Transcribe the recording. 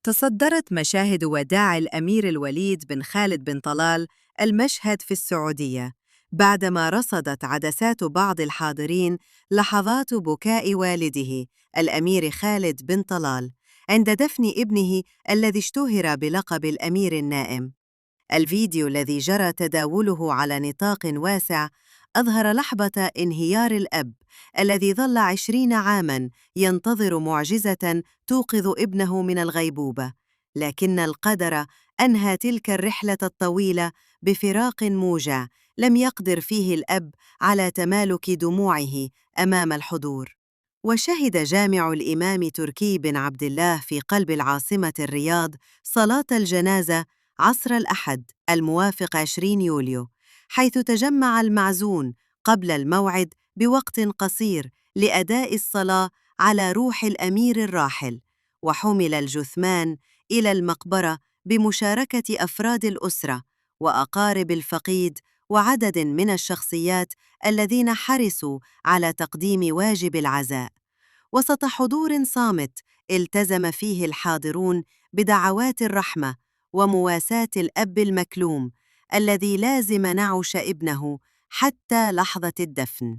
تصدرت مشاهد وداع الأمير الوليد بن خالد بن طلال المشهد في السعودية، بعدما رصدت عدسات بعض الحاضرين لحظات بكاء والده الأمير خالد بن طلال عند دفن ابنه الذي اشتهر بلقب الأمير النائم. الفيديو الذي جرى تداوله على نطاق واسع أظهر لحظة انهيار الأب الذي ظل 20 عاماً ينتظر معجزة توقظ ابنه من الغيبوبة، لكن القدر أنهى تلك الرحلة الطويلة بفراق موجع لم يقدر فيه الأب على تمالك دموعه أمام الحضور. وشهد جامع الإمام تركي بن عبد الله في قلب العاصمة الرياض صلاة الجنازة عصر الأحد الموافق 20 يوليو، حيث تجمع المعزون قبل الموعد بوقت قصير لأداء الصلاة على روح الأمير الراحل، وحُمل الجثمان إلى المقبرة بمشاركة أفراد الأسرة وأقارب الفقيد وعدد من الشخصيات الذين حرصوا على تقديم واجب العزاء. وسط حضور صامت التزم فيه الحاضرون بدعوات الرحمة ومواساة الأب المكلوم الذي لازم نعش ابنه حتى لحظة الدفن.